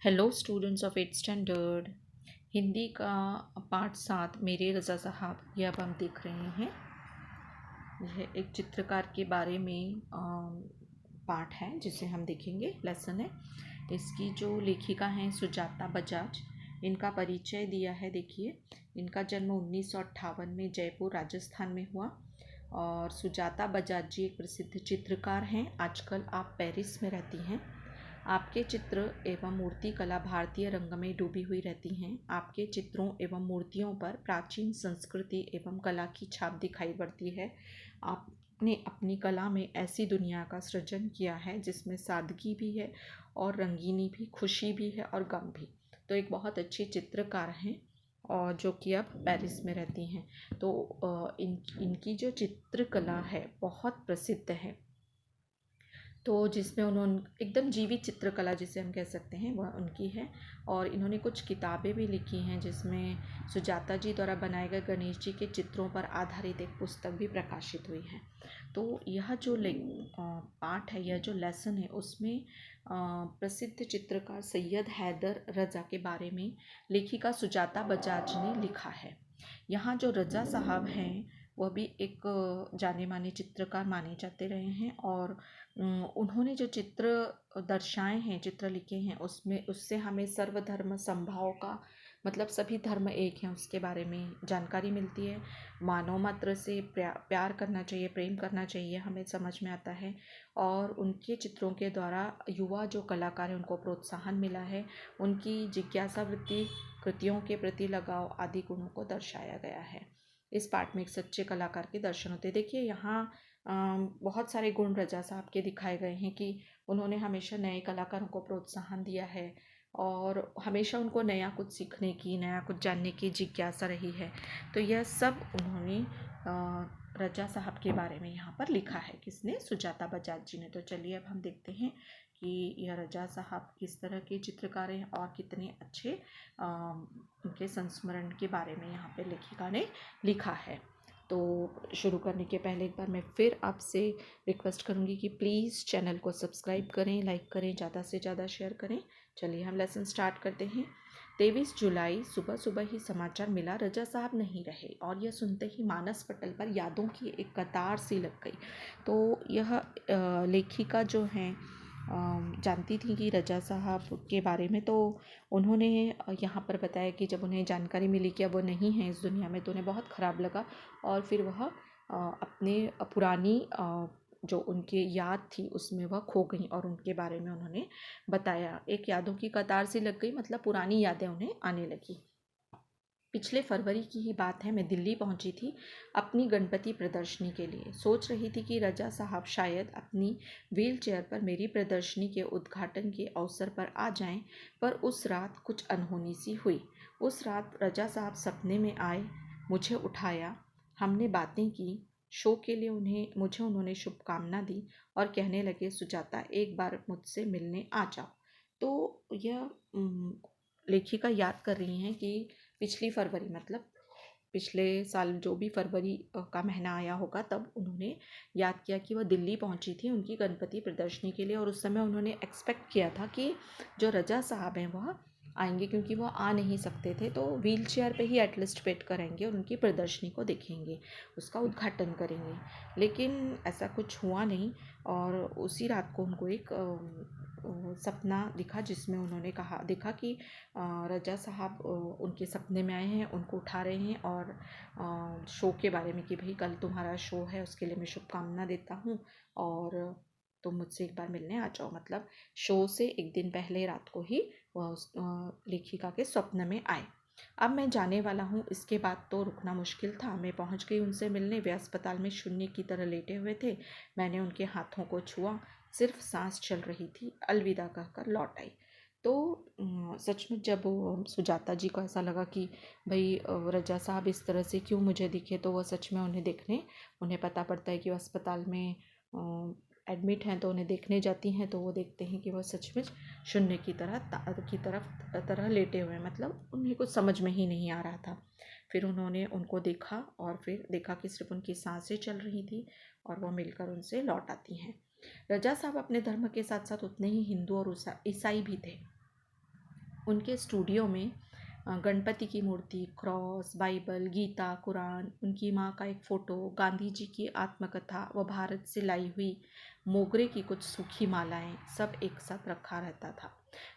Hello students of 8th standard. Hindi का part 7 मेरे रज़ा साहब ये अब हम देख रहे हैं। यह एक चित्रकार के बारे में पार्ट है जिसे हम देखेंगे, लेसन है। इसकी जो लेखिका हैं सुजाता बजाज, इनका परिचय दिया है। देखिए, इनका जन्म 1958 में जयपुर राजस्थान में हुआ और सुजाता बजाज जी एक प्रसिद्ध चित्रकार हैं। आजकल आप पेरिस में रहती हैं। आपके चित्र एवं मूर्ति कला भारतीय रंग में डूबी हुई रहती हैं। आपके चित्रों एवं मूर्तियों पर प्राचीन संस्कृति एवं कला की छाप दिखाई पड़ती है। आपने अपनी कला में ऐसी दुनिया का सृजन किया है जिसमें सादगी भी है और रंगीनी भी, खुशी भी है और गम भी। तो एक बहुत अच्छी चित्रकार हैं और जो कि अब पेरिस में रहती हैं। तो इनकी जो चित्रकला है बहुत प्रसिद्ध है। तो जिसमें उन्होंने एकदम जीवित चित्रकला जिसे हम कह सकते हैं वह उनकी है। और इन्होंने कुछ किताबें भी लिखी हैं जिसमें सुजाता जी द्वारा बनाए गए गणेश जी के चित्रों पर आधारित एक पुस्तक भी प्रकाशित हुई है। तो यह जो पाठ है, यह जो लेसन है, उसमें प्रसिद्ध चित्रकार सैयद हैदर रजा के बारे में लेखिका सुजाता बजाज ने लिखा है। यहाँ जो रजा साहब हैं वह भी एक जाने माने चित्रकार माने जाते रहे हैं और उन्होंने जो चित्र दर्शाए हैं, चित्र लिखे हैं, उसमें उससे हमें सर्वधर्म समभाव का मतलब सभी धर्म एक हैं उसके बारे में जानकारी मिलती है। मानव मात्र से प्यार करना चाहिए, प्रेम करना चाहिए, हमें समझ में आता है। और उनके चित्रों के द्वारा युवा जो कलाकार हैं उनको प्रोत्साहन मिला है। उनकी जिज्ञासा वृत्ति, कृतियों के प्रति लगाव आदि गुणों को दर्शाया गया है। इस पाठ में एक सच्चे कलाकार के दर्शन होते हैं। देखिए, यहाँ बहुत सारे गुण रजा साहब के दिखाए गए हैं कि उन्होंने हमेशा नए कलाकारों को प्रोत्साहन दिया है और हमेशा उनको नया कुछ सीखने की, नया कुछ जानने की जिज्ञासा रही है। तो यह सब उन्होंने रजा साहब के बारे में यहाँ पर लिखा है। किसने? सुजाता बजाज जी ने। तो चलिए अब हम देखते हैं कि यह रजा साहब किस तरह के चित्रकार हैं और कितने अच्छे उनके संस्मरण के बारे में यहाँ पे लेखिका ने लिखा है। तो शुरू करने के पहले एक बार मैं फिर आपसे रिक्वेस्ट करूँगी कि प्लीज़ चैनल को सब्सक्राइब करें, लाइक करें, ज़्यादा से ज़्यादा शेयर करें। चलिए हम लेसन स्टार्ट करते हैं। 23 जुलाई सुबह सुबह ही समाचार मिला रजा साहब नहीं रहे और यह सुनते ही मानस पटल पर यादों की एक कतार सी लग गई। तो यह लेखिका जो हैं जानती थी कि रजा साहब के बारे में। तो उन्होंने यहाँ पर बताया कि जब उन्हें जानकारी मिली कि अब वो नहीं हैं इस दुनिया में तो उन्हें बहुत ख़राब लगा और फिर वह अपने पुरानी जो उनकी याद थी उसमें वह खो गई और उनके बारे में उन्होंने बताया। एक यादों की कतार सी लग गई, मतलब पुरानी यादें उन्हें आने लगी। पिछले फरवरी की ही बात है, मैं दिल्ली पहुंची थी अपनी गणपति प्रदर्शनी के लिए। सोच रही थी कि रजा साहब शायद अपनी व्हील चेयर पर मेरी प्रदर्शनी के उद्घाटन के अवसर पर आ जाएं, पर उस रात कुछ अनहोनी सी हुई। उस रात रजा साहब सपने में आए, मुझे उठाया, हमने बातें की। शो के लिए उन्होंने शुभकामना दी और कहने लगे, सुजाता एक बार मुझसे मिलने आ जाओ। तो यह लेखिका याद कर रही हैं कि पिछली फरवरी, मतलब पिछले साल जो भी फरवरी का महीना आया होगा, तब उन्होंने याद किया कि वह दिल्ली पहुंची थी उनकी गणपति प्रदर्शनी के लिए और उस समय उन्होंने एक्सपेक्ट किया था कि जो रजा साहब हैं वह आएंगे, क्योंकि वह आ नहीं सकते थे। तो व्हील चेयर पर ही एटलीस्ट वेट करेंगे और उनकी प्रदर्शनी को देखेंगे, उसका उद्घाटन करेंगे। लेकिन ऐसा कुछ हुआ नहीं और उसी रात को उनको एक सपना दिखा जिसमें उन्होंने देखा कि रजा साहब उनके सपने में आए हैं, उनको उठा रहे हैं और शो के बारे में कि भाई कल तुम्हारा शो है, उसके लिए मैं शुभकामना देता हूँ और तुम मुझसे एक बार मिलने आ जाओ। मतलब शो से एक दिन पहले रात को ही वह उस लेखिका के स्वप्न में आए। अब मैं जाने वाला हूँ, इसके बाद तो रुकना मुश्किल था। मैं पहुँच गई उनसे मिलने। वे अस्पताल में शून्य की तरह लेटे हुए थे। मैंने उनके हाथों को छुआ, सिर्फ सांस चल रही थी। अलविदा कहकर लौट आई। तो सच में जब सुजाता जी को ऐसा लगा कि भाई रजा साहब इस तरह से क्यों मुझे दिखे, तो वह सच में उन्हें पता पड़ता है कि वो अस्पताल में एडमिट हैं। तो उन्हें देखने जाती हैं तो वो देखते हैं कि वह सचमुच शून्य की तरह लेटे हुए हैं, मतलब उन्हें कुछ समझ में ही नहीं आ रहा था। फिर उन्होंने उनको देखा और फिर देखा कि सिर्फ उनकी सांसें चल रही थी और वह मिलकर उनसे लौट आती हैं। रजा साहब अपने धर्म के साथ साथ उतने ही हिंदू और ईसाई भी थे। उनके स्टूडियो में गणपति की मूर्ति, क्रॉस, बाइबल, गीता, कुरान, उनकी माँ का एक फ़ोटो, गांधी जी की आत्मकथा व भारत से लाई हुई मोगरे की कुछ सूखी मालाएं सब एक साथ रखा रहता था।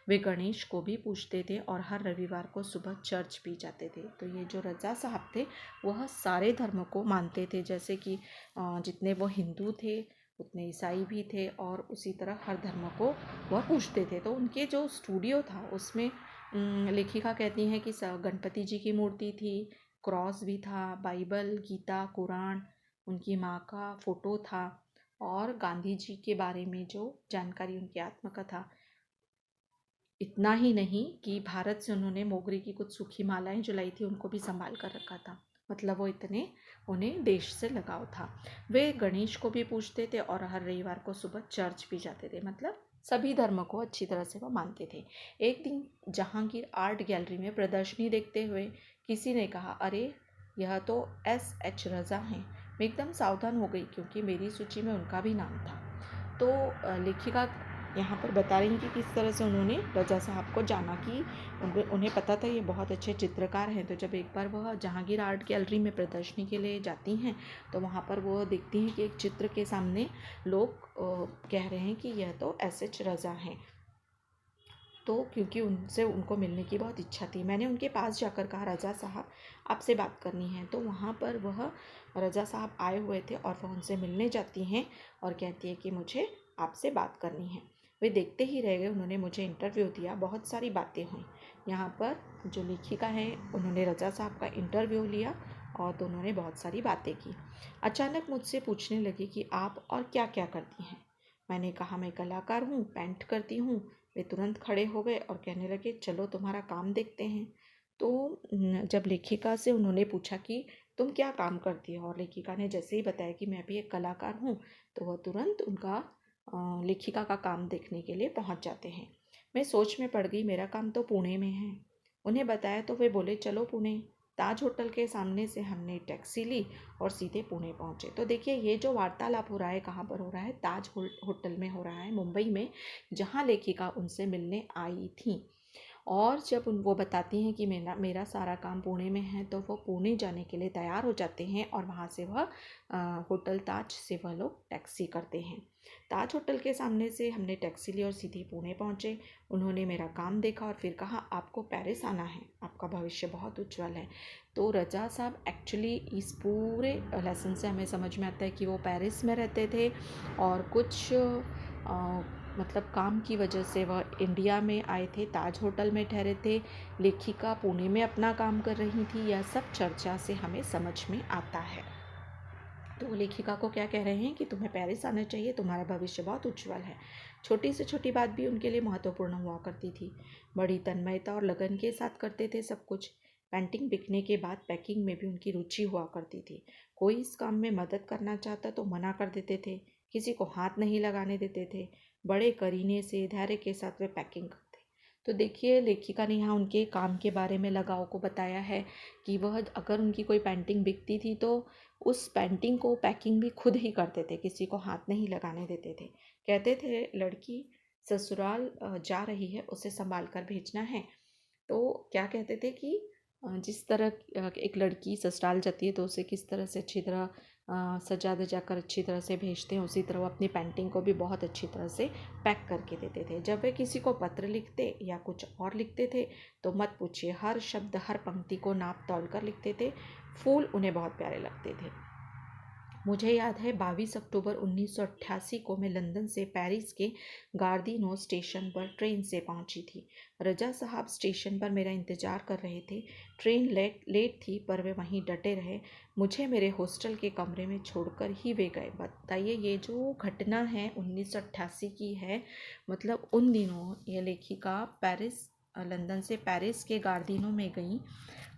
वे गणेश को भी पूजते थे और हर रविवार को सुबह चर्च भी जाते थे। तो ये जो रज़ा साहब थे वह सारे धर्म को मानते थे, जैसे कि जितने वो हिंदू थे उतने ईसाई भी थे और उसी तरह हर धर्म को वह पूजते थे। तो उनके जो स्टूडियो था उसमें लेखिका कहती हैं कि गणपति जी की मूर्ति थी, क्रॉस भी था, बाइबल, गीता, कुरान, उनकी माँ का फ़ोटो था और गांधी जी के बारे में जो जानकारी, उनकी आत्मकथा। इतना ही नहीं कि भारत से उन्होंने मोगरे की कुछ सूखी मालाएं जो लाई थी उनको भी संभाल कर रखा था। मतलब वो इतने उन्हें देश से लगाव था। वे गणेश को भी पूजते थे और हर रविवार को सुबह चर्च भी जाते थे। मतलब सभी धर्म को अच्छी तरह से वो मानते थे। एक दिन जहांगीर आर्ट गैलरी में प्रदर्शनी देखते हुए किसी ने कहा, अरे यह तो S.H. रज़ा हैं। मैं एकदम सावधान हो गई क्योंकि मेरी सूची में उनका भी नाम था। तो लेखिका यहाँ पर बता रही हैं कि किस तरह से उन्होंने रज़ा साहब को जाना, कि उन्हें पता था ये बहुत अच्छे चित्रकार हैं। तो जब एक बार वह जहांगीर आर्ट गैलरी में प्रदर्शनी के लिए जाती हैं तो वहाँ पर वो देखती हैं कि एक चित्र के सामने लोग कह रहे हैं कि यह तो S.H. रज़ा हैं। तो क्योंकि उनसे उनको मिलने की बहुत इच्छा थी, मैंने उनके पास जाकर कहा, रज़ा साहब आपसे बात करनी है। तो वहाँ पर वह रज़ा साहब आए हुए थे और वह उनसे मिलने जाती हैं और कहती है कि मुझे आपसे बात करनी है। वे देखते ही रह गए। उन्होंने मुझे इंटरव्यू दिया, बहुत सारी बातें हुई। यहाँ पर जो लेखिका है उन्होंने रज़ा साहब का इंटरव्यू लिया और दोनों ने बहुत सारी बातें की। अचानक मुझसे पूछने लगी कि आप और क्या क्या करती हैं। मैंने कहा, मैं कलाकार हूँ, पेंट करती हूँ। वे तुरंत खड़े हो गए और कहने लगे, चलो तुम्हारा काम देखते हैं। तो जब लेखिका से उन्होंने पूछा कि तुम क्या काम करती हो, और लेखिका ने जैसे ही बताया कि मैं भी एक कलाकार हूँ, तो वह तुरंत उनका लेखिका का काम देखने के लिए पहुँच जाते हैं। मैं सोच में पड़ गई, मेरा काम तो पुणे में है। उन्हें बताया तो वे बोले, चलो पुणे। ताज होटल के सामने से हमने टैक्सी ली और सीधे पुणे पहुँचे। तो देखिए ये जो वार्तालाप हो रहा है कहाँ पर हो रहा है, ताज होटल में हो रहा है, मुंबई में, जहाँ लेखिका उनसे मिलने आई थी। और जब वो बताती हैं कि मेरा सारा काम पुणे में है, तो वो पुणे जाने के लिए तैयार हो जाते हैं और वहाँ से वह होटल ताज से वह लोग टैक्सी करते हैं। ताज होटल के सामने से हमने टैक्सी ली और सीधे पुणे पहुँचे। उन्होंने मेरा काम देखा और फिर कहा, आपको पेरिस आना है, आपका भविष्य बहुत उज्जवल है। तो रज़ा साहब एक्चुअली इस पूरे लेसन से हमें समझ में आता है कि वो पेरिस में रहते थे और कुछ मतलब काम की वजह से वह इंडिया में आए थे, ताज होटल में ठहरे थे। लेखिका पुणे में अपना काम कर रही थी। यह सब चर्चा से हमें समझ में आता है। तो लेखिका को क्या कह रहे हैं कि तुम्हें पेरिस आना चाहिए, तुम्हारा भविष्य बहुत उज्जवल है। छोटी से छोटी बात भी उनके लिए महत्वपूर्ण हुआ करती थी। बड़ी तन्मयता और लगन के साथ करते थे सब कुछ। पेंटिंग बिकने के बाद पैकिंग में भी उनकी रुचि हुआ करती थी। कोई इस काम में मदद करना चाहता तो मना कर देते थे, किसी को हाथ नहीं लगाने देते थे। बड़े करीने से धैर्य के साथ वे पैकिंग करते। तो देखिए लेखिका ने यहाँ उनके काम के बारे में लगाव को बताया है कि वह अगर उनकी कोई पेंटिंग बिकती थी तो उस पेंटिंग को पैकिंग भी खुद ही करते थे, किसी को हाथ नहीं लगाने देते थे। कहते थे, लड़की ससुराल जा रही है, उसे संभाल कर भेजना है। तो क्या कहते थे कि जिस तरह एक लड़की ससुराल जाती है तो उसे किस तरह से अच्छी तरह सजा धजा कर अच्छी तरह से भेजते हैं, उसी तरह वो अपनी पेंटिंग को भी बहुत अच्छी तरह से पैक करके देते थे। जब वे किसी को पत्र लिखते या कुछ और लिखते थे तो मत पूछिए, हर शब्द हर पंक्ति को नाप तोल कर लिखते थे। फूल उन्हें बहुत प्यारे लगते थे। मुझे याद है 22 अक्टूबर 1988 को मैं लंदन से पेरिस के गार्दिनो स्टेशन पर ट्रेन से पहुंची थी। रज़ा साहब स्टेशन पर मेरा इंतज़ार कर रहे थे। ट्रेन लेट थी पर वे वहीं डटे रहे। मुझे मेरे हॉस्टल के कमरे में छोड़कर ही वे गए। बताइए ये जो घटना है 1988 की है। मतलब उन दिनों ये लेखिका लंदन से पेरिस के गार्दिनो में गई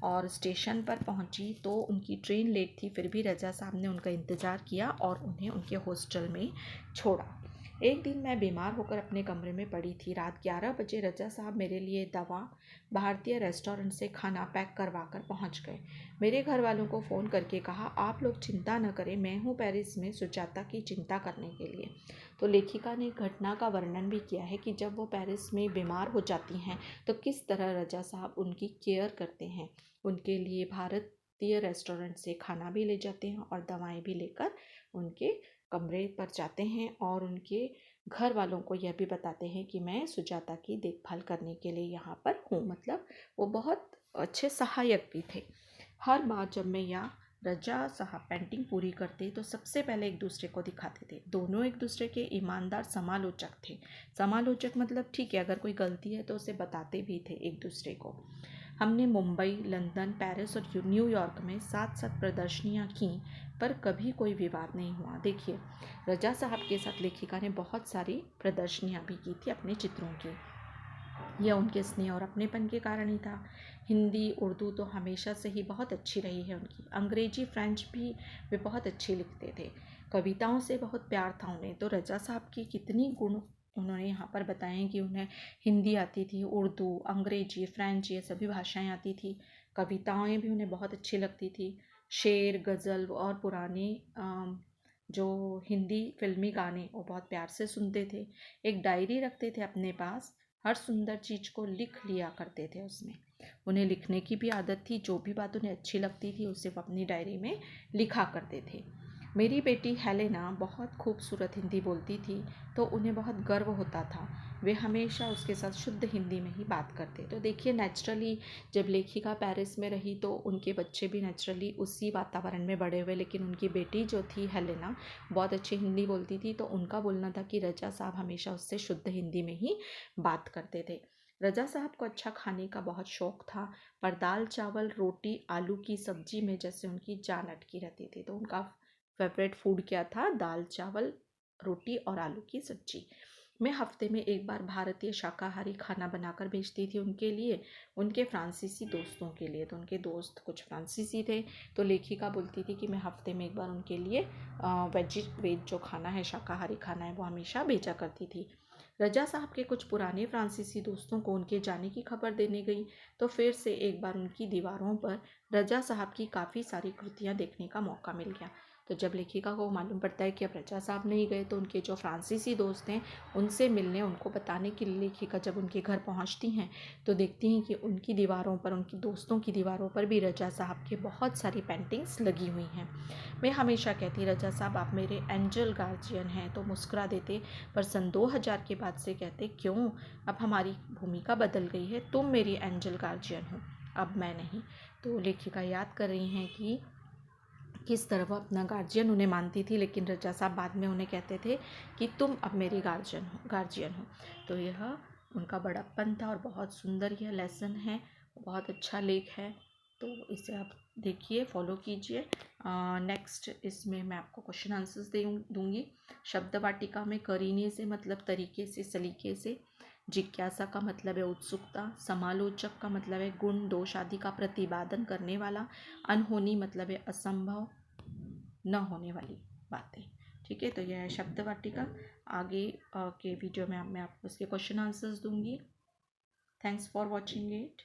और स्टेशन पर पहुंची तो उनकी ट्रेन लेट थी, फिर भी रज़ा साहब ने उनका इंतज़ार किया और उन्हें उनके हॉस्टल में छोड़ा। एक दिन मैं बीमार होकर अपने कमरे में पड़ी थी। रात 11 बजे रजा साहब मेरे लिए दवा भारतीय रेस्टोरेंट से खाना पैक करवा कर पहुँच गए। मेरे घर वालों को फ़ोन करके कहा, आप लोग चिंता न करें, मैं हूँ पेरिस में सुजाता की चिंता करने के लिए। तो लेखिका ने घटना का वर्णन भी किया है कि जब वो पेरिस में बीमार हो जाती हैं तो किस तरह रजा साहब उनकी केयर करते हैं। उनके लिए भारतीय रेस्टोरेंट से खाना भी ले जाते हैं और दवाएं भी लेकर उनके कमरे पर जाते हैं और उनके घर वालों को यह भी बताते हैं कि मैं सुजाता की देखभाल करने के लिए यहाँ पर हूँ। मतलब वो बहुत अच्छे सहायक भी थे। हर बार जब मैं या रजा साहब पेंटिंग पूरी करते तो सबसे पहले एक दूसरे को दिखाते थे। दोनों एक दूसरे के ईमानदार समालोचक थे। समालोचक मतलब ठीक है, अगर कोई गलती है तो उसे बताते भी थे एक दूसरे को। हमने मुंबई, लंदन, पेरिस और न्यूयॉर्क में साथ साथ प्रदर्शनियाँ की, पर कभी कोई विवाद नहीं हुआ। देखिए, रजा साहब के साथ लेखिका ने बहुत सारी प्रदर्शनियाँ भी की थी अपने चित्रों की। यह उनके स्नेह और अपनेपन के कारण ही था। हिंदी, उर्दू तो हमेशा से ही बहुत अच्छी रही है उनकी। अंग्रेजी, फ्रेंच भी वे बहुत अच्छी लिखते थे। कविताओं से बहुत प्यार था उन्हें। तो रजा साहब की कितनी गुण उन्होंने यहाँ पर बताए कि उन्हें हिंदी आती थी, उर्दू, अंग्रेजी, फ्रेंच, ये सभी भाषाएं आती थी। कविताएं भी उन्हें बहुत अच्छी लगती थी। शेर, गज़ल और पुराने जो हिंदी फिल्मी गाने वो बहुत प्यार से सुनते थे। एक डायरी रखते थे अपने पास, हर सुंदर चीज़ को लिख लिया करते थे उसमें। उन्हें लिखने की भी आदत थी। जो भी बात उन्हें अच्छी लगती थी उसे वो अपनी डायरी में लिखा करते थे। मेरी बेटी हेलेना बहुत खूबसूरत हिंदी बोलती थी तो उन्हें बहुत गर्व होता था। वे हमेशा उसके साथ शुद्ध हिंदी में ही बात करते। तो देखिए, नेचुरली जब लेखिका पेरिस में रही तो उनके बच्चे भी नेचुरली उसी वातावरण में बड़े हुए। लेकिन उनकी बेटी जो थी हेलेना बहुत अच्छी हिंदी बोलती थी, तो उनका बोलना था कि रजा साहब हमेशा उससे शुद्ध हिंदी में ही बात करते थे। रजा साहब को अच्छा खाने का बहुत शौक था, पर दाल चावल रोटी आलू की सब्जी में जैसे उनकी जान अटकी रहती थी। तो उनका फेवरेट फूड क्या था? दाल चावल रोटी और आलू की सब्जी। मैं हफ्ते में एक बार भारतीय शाकाहारी खाना बनाकर भेजती थी उनके लिए, उनके फ्रांसीसी दोस्तों के लिए। तो उनके दोस्त कुछ फ्रांसीसी थे, तो लेखिका बोलती थी कि मैं हफ्ते में एक बार उनके लिए वेज जो खाना है, शाकाहारी खाना है, वो हमेशा भेजा करती थी। रजा साहब के कुछ पुराने फ्रांसीसी दोस्तों को उनके जाने की खबर देने गई तो फिर से एक बार उनकी दीवारों पर रजा साहब की काफ़ी सारी कृतियाँ देखने का मौका मिल गया। तो जब लेखिका को मालूम पड़ता है कि अब रजा साहब नहीं गए तो उनके जो फ्रांसीसी दोस्त हैं उनसे मिलने, उनको बताने के लिए लेखिका जब उनके घर पहुंचती हैं तो देखती हैं कि उनकी दीवारों पर, उनकी दोस्तों की दीवारों पर भी रजा साहब की बहुत सारी पेंटिंग्स लगी हुई हैं। मैं हमेशा कहती, रजा साहब आप मेरे एंजल गार्जियन हैं, तो मुस्कुरा देते, पर सन 2000 के बाद से कहते, क्यों, अब हमारी भूमिका बदल गई है, तुम मेरी एंजल गार्जियन हो, अब मैं नहीं। तो लेखिका याद कर रही हैं कि किस तरह वो अपना गार्जियन उन्हें मानती थी, लेकिन रजा साहब बाद में उन्हें कहते थे कि तुम अब मेरी गार्जियन हो। तो यह उनका बड़प्पन था और बहुत सुंदर यह लेसन है, बहुत अच्छा लेख है। तो इसे आप देखिए, फॉलो कीजिए। नेक्स्ट इसमें मैं आपको क्वेश्चन आंसर्स दूंगी। शब्द वाटिका में करीने से मतलब तरीके से, सलीके से। जिज्ञासा का मतलब है उत्सुकता। समालोचक का मतलब है गुण दोष आदि का प्रतिपादन करने वाला। अनहोनी मतलब है असंभव, न होने वाली बातें। ठीक है, तो यह है शब्द वाटिका। आगे के वीडियो में मैं आपको इसके क्वेश्चन आंसर्स दूंगी। Thanks for watching it.